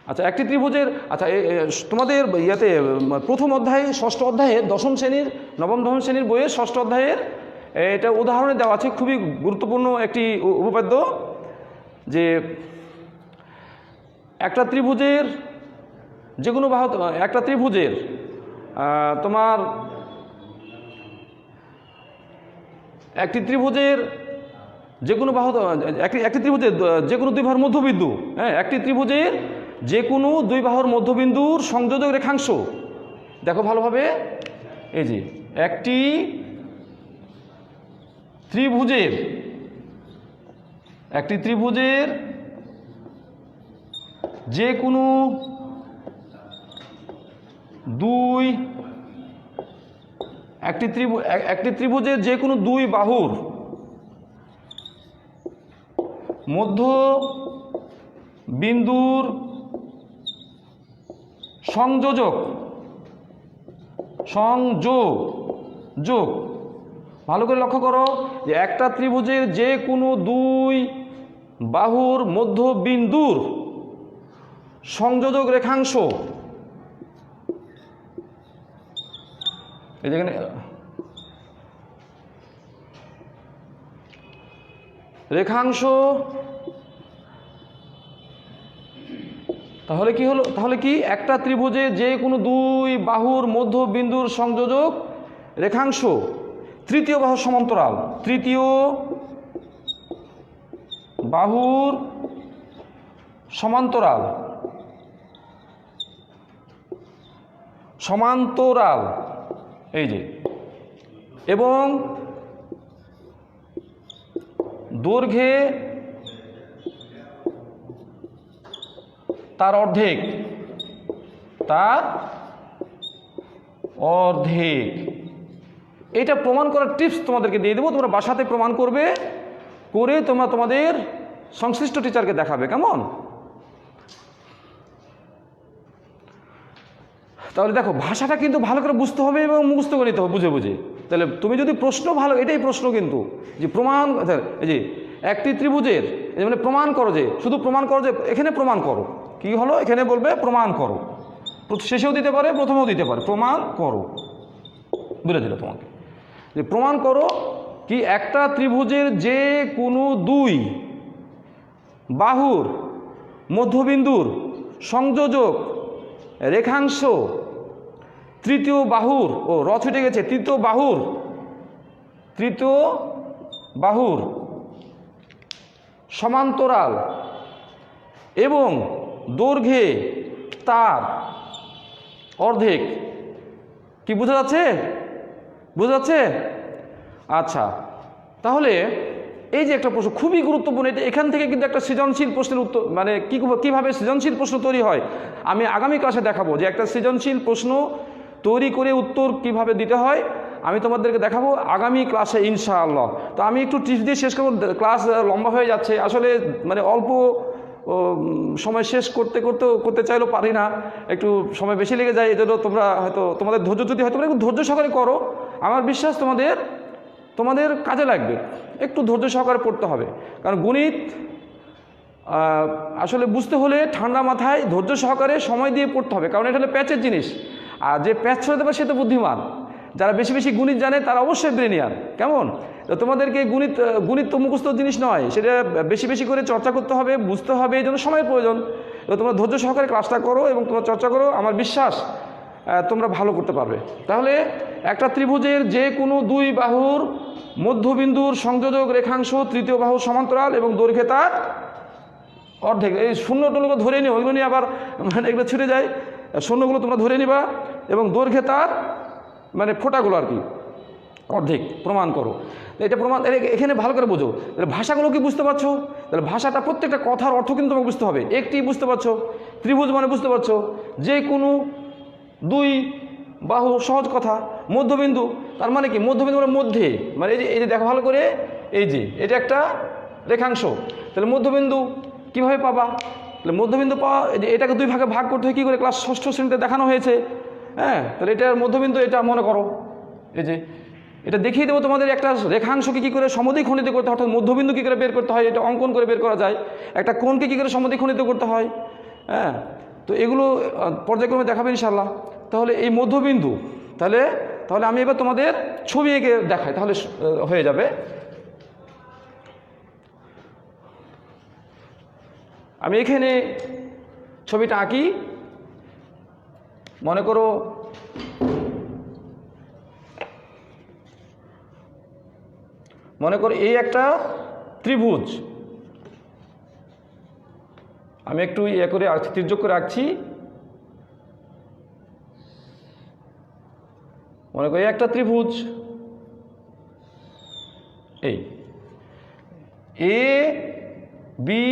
আচ্ছা একটি ত্রিভুজের, আচ্ছা তোমাদের ইয়াতে প্রথম অধ্যায়ে, ষষ্ঠ অধ্যায়ে, দশম শ্রেণীর, দশম শ্রেণীর বইয়ের ষষ্ঠ অধ্যায়ের এটা উদাহরণে দেওয়া আছে, খুবই গুরুত্বপূর্ণ একটি উপপাদ্য। যে একটা ত্রিভুজের যে কোনো বাহু, একটা ত্রিভুজের তোমার একটি ত্রিভুজের যে কোনো বাহু, একটি ত্রিভুজের যে কোনো দুই বাহুর মধ্যবিন্দু, হ্যাঁ, একটি ত্রিভুজের যে কোনো দুই বাহুর মধ্যবিন্দুর সংযোজক রেখাংশ, দেখো ভালোভাবে, এই যে একটি ত্রিভুজের যে কোনো দুই, একটি ত্রিভুজের যে কোনো দুই বাহুর মধ্য বিন্দুর সংযোজক, ভালো করে লক্ষ্য করো যে একটা ত্রিভুজের যে কোনো দুই বাহুর মধ্য বিন্দুর সংযোজক রেখাংশ, এই যেখানে রেখাংশ, তাহলে কি হলো, তাহলে কি একটা ত্রিভুজে যে কোনো দুই বাহুর মধ্য বিন্দুর সংযোজক রেখাংশ তৃতীয় বাহুর সমান্তরাল, তৃতীয় বাহুর সমান্তরাল, সমান্তরাল, এই যে, এবং দৈর্ঘ্যে তার অর্ধেক, এটা প্রমাণ করার টিপস তোমাদেরকে দিয়ে দেবো, তোমরা বাসাতে প্রমাণ করবে, করে তোমরা তোমাদের সংশ্লিষ্ট টিচারকে দেখাবে। কেমন? তাহলে দেখো ভাষাটা কিন্তু ভালো করে বুঝতে হবে এবং মুখস্থ করে নিতে হবে বুঝে বুঝে। তাহলে তুমি যদি প্রশ্ন ভালো, এটাই প্রশ্ন কিন্তু যে প্রমাণ, এই যে একটি ত্রিভুজের মানে প্রমাণ করো, যে শুধু প্রমাণ করো, যে এখানে প্রমাণ করো, কি হলো এখানে বলবে প্রমাণ করো, শেষেও দিতে পারে প্রথমেও দিতে পারে, প্রমাণ করো, বলে দিল তোমাকে যে প্রমাণ করো কি একটা ত্রিভুজের যে কোনো দুই বাহুর মধ্যবিন্দুর সংযোজক রেখাংশ তৃতীয় বাহুর, ও র ছুটে গেছে, তৃতীয় বাহুর সমান্তরাল এবং দৈর্ঘ্যে তার অর্ধেক। কি বোঝা যাচ্ছে? বোঝা যাচ্ছে? আচ্ছা, তাহলে এই যে একটা প্রশ্ন খুবই গুরুত্বপূর্ণ, এটা এখান থেকে কিন্তু একটা সৃজনশীল প্রশ্নের উত্তর, মানে কীভাবে সৃজনশীল প্রশ্ন তৈরি হয় আমি আগামী ক্লাসে দেখাবো, যে একটা সৃজনশীল প্রশ্ন তৈরি করে উত্তর কিভাবে দিতে হয় আমি তোমাদেরকে দেখাবো আগামী ক্লাসে ইনশাআল্লাহ। তো আমি একটু টিপস দিয়ে শেষ করবো, ক্লাস লম্বা হয়ে যাচ্ছে আসলে, মানে অল্প সময় শেষ করতে চাইলেও পারি না, একটু সময় বেশি লেগে যায়, এজন্য তোমরা হয়তো তোমাদের ধৈর্য যদি হয়তো একটু ধৈর্য সহকারে করো, আমার বিশ্বাস তোমাদের কাজে লাগবে। একটু ধৈর্য সহকারে পড়তে হবে, কারণ গণিত আসলে বুঝতে হলে ঠান্ডা মাথায় ধৈর্য সহকারে সময় দিয়ে পড়তে হবে, কারণ এটা হলো প্যাচের জিনিস, আর যে প্যাচ ছড়াতে পারে সে তো বুদ্ধিমান। যারা বেশি বেশি গণিত জানে তারা অবশ্যই ব্রেনিয়ার। কেমন? তো তোমাদেরকে গণিত তো মুখস্থ জিনিস নয়, সেটা বেশি বেশি করে চর্চা করতে হবে, বুঝতে হবে, এই জন্য সময়ের প্রয়োজন। তো তোমরা ধৈর্য সহকারে ক্লাসটা করো এবং তোমরা চর্চা করো, আমার বিশ্বাস তোমরা ভালো করতে পারবে। তাহলে একটা ত্রিভুজের যে কোনো দুই বাহুর মধ্যবিন্দুর সংযোজক রেখাংশ তৃতীয় বাহুর সমান্তরাল এবং দৈর্ঘ্যে তার অর্ধেক। এই শূন্যগুলো ধরে নিও, ওইগুলো নিয়ে আবার মানে এগুলো ছুটে যায়, শূন্যগুলো তোমরা ধরে নিবা, এবং দৈর্ঘ্যে তার মানে ফোঁটাগুলো আর কি অর্ধেক প্রমাণ করো। এটা প্রমাণ, এখানে ভালো করে বোঝো, তাহলে ভাষাগুলো কি বুঝতে পারছো? তাহলে ভাষাটা প্রত্যেকটা কথার অর্থ কিন্তু তোমাকে বুঝতে হবে। একটি বুঝতে পারছো, ত্রিভুজ মানে বুঝতে পারছো যে কোনো দুই বাহু, সহজ কথা। মধ্যবিন্দু তার মানে কি? মধ্যবিন্দু মানে মধ্যে, মানে এই যে দেখো ভালো করে, এই যে এটা একটা রেখাংশ, তাহলে মধ্যবিন্দু কীভাবে পাবা? তাহলে মধ্যবিন্দু পাওয়া, এটাকে দুই ভাগে ভাগ করতে হয়, কী করে ক্লাস ষষ্ঠ শ্রেণীতে দেখানো হয়েছে। হ্যাঁ, তাহলে এটার মধ্যবিন্দু, এটা মনে করো, এই যে এটা দেখিয়ে দেবো তোমাদের একটা রেখাংশকে কী করে সমদ্বিখণ্ডিত করতে হয়, অর্থাৎ মধ্যবিন্দু কী করে বের করতে হয়, এটা অঙ্কন করে বের করা যায়। একটা কোণকে কী করে সমদ্বিখণ্ডিত করতে হয়, হ্যাঁ, তো এগুলো পর্যায়ক্রমে দেখাবে ইনশাল্লাহ। তাহলে এই মধ্যবিন্দু, তাহলে আমি এবার তোমাদের ছবি এঁকে দেখাই, তাহলে হয়ে যাবে। আমি এখানে ছবিটা আঁকি, মনে করো এই একটা ত্রিভুজ, আমি একটু ইয়ে করে তির্যক করে আঁকছি। মনে করি একটা ত্রিভুজ, এই এ বি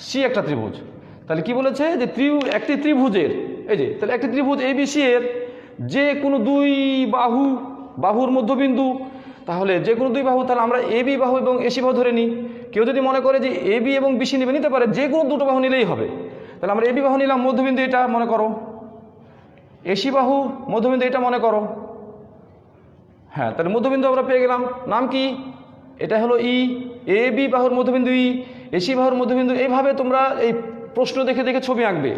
সি একটা ত্রিভুজ। তাহলে কি বলেছে যে একটি ত্রিভুজের, এই যে তাহলে একটি ত্রিভুজ এ বি সি এর যে কোনো দুই বাহুর মধ্যবিন্দু, তাহলে যে কোনো দুই বাহু, তাহলে আমরা এ বি বাহু এবং এসি বাহু ধরে নিই। কেউ যদি মনে করে যে এ বি এবং বিসি নেবে, নিতে পারে, যে কোনো দুটো বাহু নিলেই হবে। তাহলে আমরা এ বি বাহু নিলাম, মধ্যবিন্দু এটা মনে করো, এসি বাহু মধ্যবিন্দু এটা মনে করো। হ্যাঁ, তাহলে মধ্যবিন্দু আমরা পেয়ে গেলাম, নাম কি? এটা হলো ই। এ বি বাহুর মধ্যবিন্দু ই, এসি বাহুর মধ্যবিন্দু। এইভাবে তোমরা এই প্রশ্ন দেখে দেখে ছবি আঁকবে,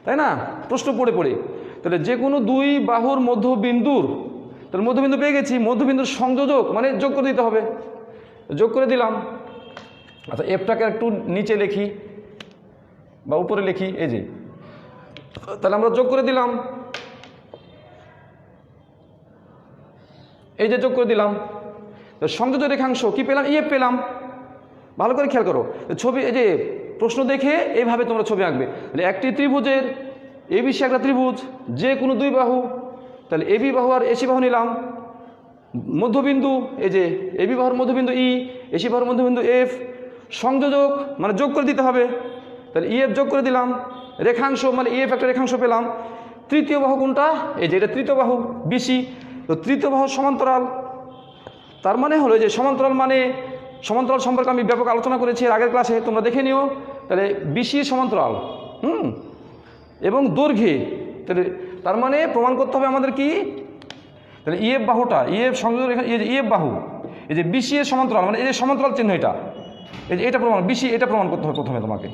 তাই না? প্রশ্ন পড়ে পড়ে। তাহলে যে কোনো দুই বাহুর মধ্যবিন্দুর, তাহলে মধ্যবিন্দু পেয়ে গেছি, মধ্যবিন্দুর সংযোজক মানে যোগ করে দিতে হবে, যোগ করে দিলাম। আচ্ছা, এফটাকে একটু নিচে লিখি বা উপরে লিখি, এই যে, তাহলে আমরা যোগ করে দিলাম, এই যে যোগ করে দিলাম। সংযোজক রেখাংশ কি পেলাম? ইএফ পেলাম। ভালো করে খেয়াল করো ছবি, এই যে প্রশ্ন দেখে এইভাবে তোমরা ছবি আঁকবে। তাহলে একটি ত্রিভুজের এবিসি একটা ত্রিভুজ, যে কোনো দুই বাহু, তাহলে এবি বাহু আর এসি বাহু নিলাম, মধ্যবিন্দু এই যে এবি বাহুর মধ্যবিন্দু ই, এসি বাহুর মধ্যবিন্দু এফ, সংযোজক মানে যোগ করে দিতে হবে, তাহলে ইএফ যোগ করে দিলাম, রেখাংশ মানে ইএফ একটা রেখাংশ পেলাম। তৃতীয় বাহু কোনটা? এই যে এটা তৃতীয় বাহু বিসি। তো তৃতীয় বাহু সমান্তরাল, তার মানে হলো যে সমান্তরাল মানে, সমান্তরাল সম্পর্কে আমি ব্যাপক আলোচনা করেছি এর আগের ক্লাসে, তোমরা দেখে নিও। তাহলে বিসি সমান্তরাল, এবং দৈর্ঘ্যে, তাহলে তার মানে প্রমাণ করতে হবে আমাদের কি? তাহলে ইএফ বাহুটা, ইএফ সংযোগ, এখানে এই যে ইএফ বাহু, এই যে বিসি এর সমান্তরাল, মানে এই যে সমান্তরাল চিহ্ন এটা, এই যে এটা প্রমাণ, বিসি এটা প্রমাণ করতে হবে প্রথমে তোমাকে।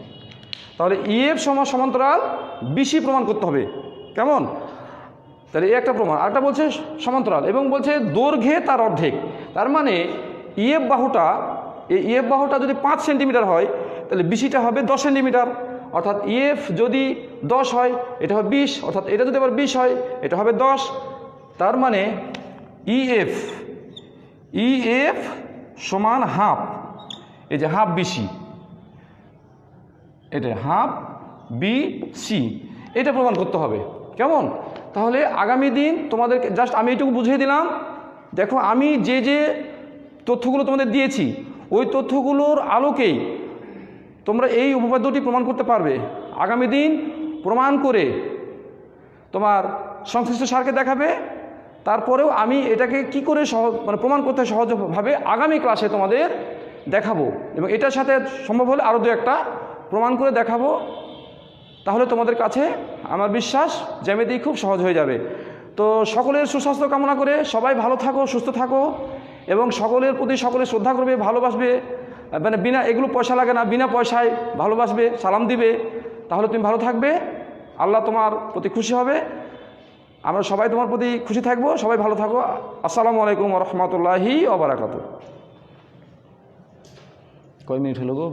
তাহলে ইএফ সমান্তরাল বিসি প্রমাণ করতে হবে, কেমন? তাহলে এই একটা প্রমাণ। আরেকটা বলছে সমান্তরাল এবং বলছে দৈর্ঘ্যে তার অর্ধেক। তার মানে ইএফ বাহুটা, এই ইএফ বাহুটা যদি 5 সেন্টিমিটার হয় তাহলে বিসিটা হবে 10 সেন্টিমিটার, অর্থাৎ ইএফ যদি 10 হয় এটা হবে 20, অর্থাৎ এটা যদি আবার 20 হয় এটা হবে 10। তার মানে ইএফ সমান হাফ, এই যে হাফ বিসি, এটা হাফ বিসি, এটা প্রমাণ করতে হবে, কেমন? তাহলে আগামী দিন তোমাদেরকে জাস্ট আমি এইটুকু বুঝিয়ে দিলাম। দেখো আমি যে যে তথ্যগুলো তোমাদের দিয়েছি ওই তথ্যগুলোর আলোকেই তোমরা এই উপপাদ্যটি প্রমাণ করতে পারবে। আগামী দিন প্রমাণ করে তোমার সংশ্লিষ্ট স্যারকে দেখাবে, তারপরেও আমি এটাকে কি করে মানে প্রমাণ করতে সহজভাবে আগামী ক্লাসে তোমাদের দেখাবো, এবং এটার সাথে সম্ভব হলে আরও 2-1টা প্রমাণ করে দেখাবো। তাহলে তোমাদের কাছে আমার বিশ্বাস জ্যামিতি খুব সহজ হয়ে যাবে। তো সকলের সুস্বাস্থ্য কামনা করে সবাই ভালো থাকো, সুস্থ থাকো, এবং সকলের প্রতি সকলে শ্রদ্ধা করবে, ভালোবাসবে, মানে বিনা, এগুলো পয়সা লাগে না, বিনা পয়সায় ভালোবাসবে, সালাম দিবে, তাহলে তুমি ভালো থাকবে, আল্লাহ তোমার প্রতি খুশি হবে, আমরা সবাই তোমার প্রতি খুশি থাকবো। সবাই ভালো থাকো। আসসালামু আলাইকুম ওয়া রাহমাতুল্লাহি ওয়া বারাকাতুহু। কয় মিনিট হলো গো?